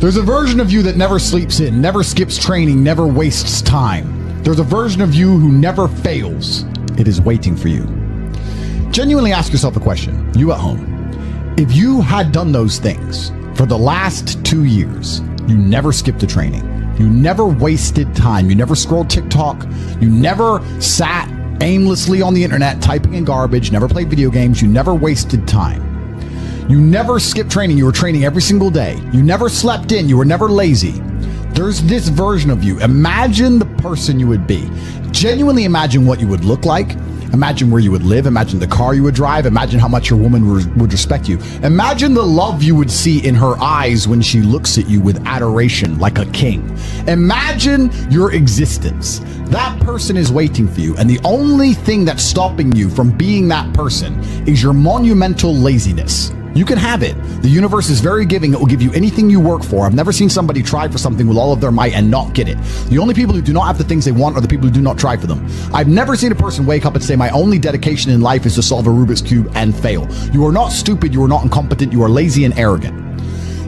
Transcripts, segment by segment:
There's a version of you that never sleeps in, never skips training, never wastes time. There's a version of you who never fails. It is waiting for you. Genuinely ask yourself a question, you at home. If you had done those things for the last 2 years, you never skipped a training, you never wasted time, you never scrolled TikTok, you never sat aimlessly on the internet typing in garbage, never played video games, you never wasted time. You never skipped training, you were training every single day. You never slept in, you were never lazy. There's this version of you. Imagine the person you would be. Genuinely imagine what you would look like. Imagine where you would live. Imagine the car you would drive. Imagine how much your woman would respect you. Imagine the love you would see in her eyes when she looks at you with adoration like a king. Imagine your existence. That person is waiting for you, and the only thing that's stopping you from being that person is your monumental laziness. You can have it. The universe is very giving. It will give you anything you work for. I've never seen somebody try for something with all of their might and not get it. The only people who do not have the things they want are the people who do not try for them. I've never seen a person wake up and say, my only dedication in life is to solve a Rubik's Cube and fail. You are not stupid. You are not incompetent. You are lazy and arrogant.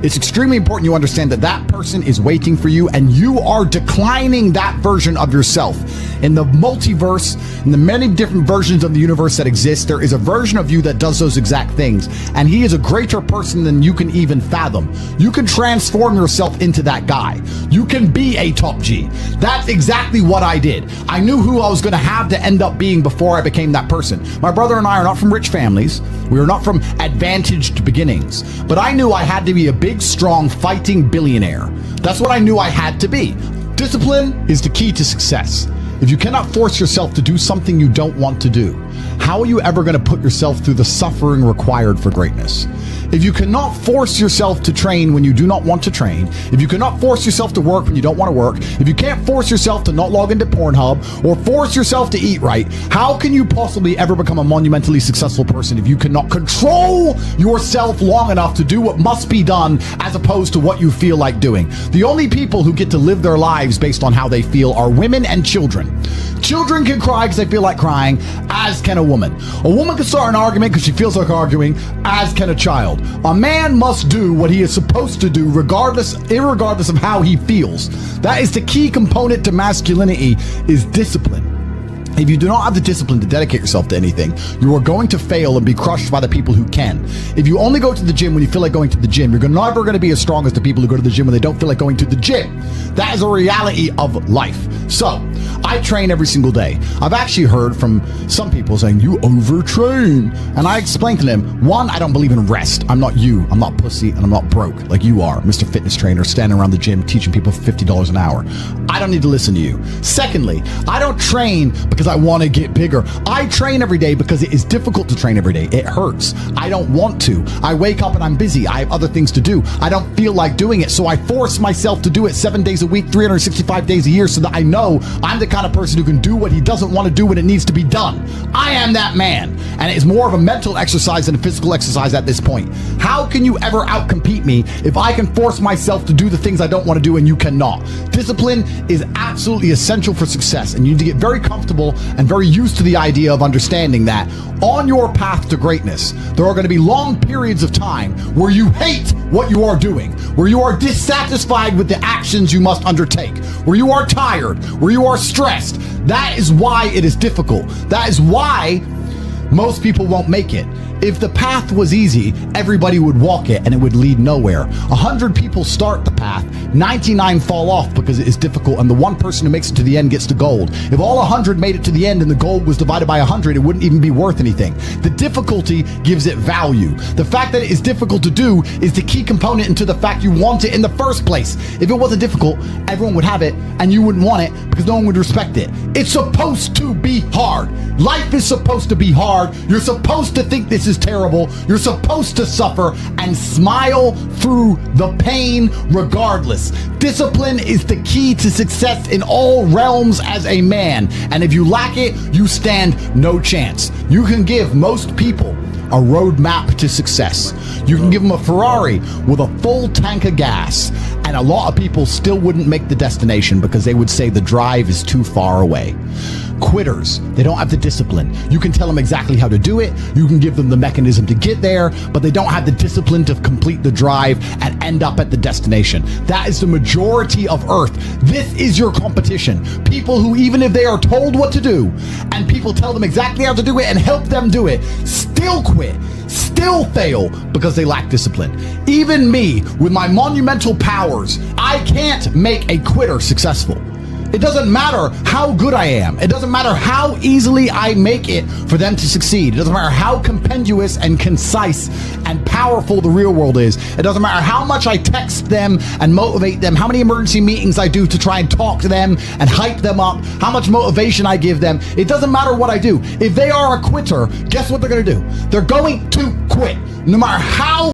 It's extremely important you understand that that person is waiting for you, and you are declining that version of yourself. In the multiverse, in the many different versions of the universe that exist, there is a version of you that does those exact things, and he is a greater person than you can even fathom. You can transform yourself into that guy. You can be a top G. That's exactly what I did. I knew who I was going to have to end up being before I became that person. My brother and I are not from rich families. We are not from advantaged beginnings, but I knew I had to be a big, strong, fighting billionaire. That's what I knew I had to be. Discipline is the key to success. If you cannot force yourself to do something you don't want to do, how are you ever going to put yourself through the suffering required for greatness? If you cannot force yourself to train when you do not want to train, if you cannot force yourself to work when you don't want to work, if you can't force yourself to not log into Pornhub or force yourself to eat right, how can you possibly ever become a monumentally successful person if you cannot control yourself long enough to do what must be done as opposed to what you feel like doing? The only people who get to live their lives based on how they feel are women and children. Children can cry because they feel like crying, as can a woman. A woman can start an argument because she feels like arguing, as can a child. A man must do what he is supposed to do irregardless of how he feels. That is the key component to masculinity, is discipline. If you do not have the discipline to dedicate yourself to anything, you are going to fail and be crushed by the people who can. If you only go to the gym when you feel like going to the gym, you're never going to be as strong as the people who go to the gym when they don't feel like going to the gym. That is a reality of life. So, I train every single day. I've actually heard from some people saying, you overtrain. And I explained to them, one, I don't believe in rest. I'm not you. I'm not pussy, and I'm not broke like you are, Mr. Fitness Trainer, standing around the gym teaching people $50 an hour. I don't need to listen to you. Secondly, I don't train because I want to get bigger. I train every day because it is difficult to train every day. It hurts. I don't want to. I wake up and I'm busy. I have other things to do. I don't feel like doing it, so I force myself to do it 7 days a week, 365 days a year, so that I know I'm the kind of person who can do what he doesn't want to do when it needs to be done. I am that man, and it's more of a mental exercise than a physical exercise at this point. How can you ever outcompete me if I can force myself to do the things I don't want to do and you cannot? Discipline is absolutely essential for success, and you need to get very comfortable and very used to the idea of understanding that on your path to greatness, there are going to be long periods of time where you hate what you are doing, where you are dissatisfied with the actions you must undertake, where you are tired, where you are stressed. That is why it is difficult. That is why most people won't make it. If the path was easy, everybody would walk it and it would lead nowhere. 100 people start the path, 99 fall off because it is difficult, and the one person who makes it to the end gets the gold. If all 100 made it to the end and the gold was divided by 100, it wouldn't even be worth anything. The difficulty gives it value. The fact that it is difficult to do is the key component into the fact you want it in the first place. If it wasn't difficult, everyone would have it and you wouldn't want it because no one would respect it. It's supposed to be hard. Life is supposed to be hard. You're supposed to think this is terrible. You're supposed to suffer and smile through the pain regardless. Discipline is the key to success in all realms as a man, and if you lack it, you stand no chance. You can give most people a roadmap to success. You can give them a Ferrari with a full tank of gas, and a lot of people still wouldn't make the destination because they would say the drive is too far away. quitters. They don't have the discipline. You can tell them exactly how to do it. You can give them the mechanism to get there, but they don't have the discipline to complete the drive and end up at the destination. That is the majority of Earth. This is your competition. People who, even if they are told what to do and people tell them exactly how to do it and help them do it, still quit, still fail because they lack discipline. Even me, with my monumental powers, I can't make a quitter successful. It doesn't matter how good I am. It doesn't matter how easily I make it for them to succeed. It doesn't matter how compendious and concise and powerful the real world is. It doesn't matter how much I text them and motivate them, how many emergency meetings I do to try and talk to them and hype them up, how much motivation I give them. It doesn't matter what I do. If they are a quitter, guess what they're going to do? They're going to quit. No matter how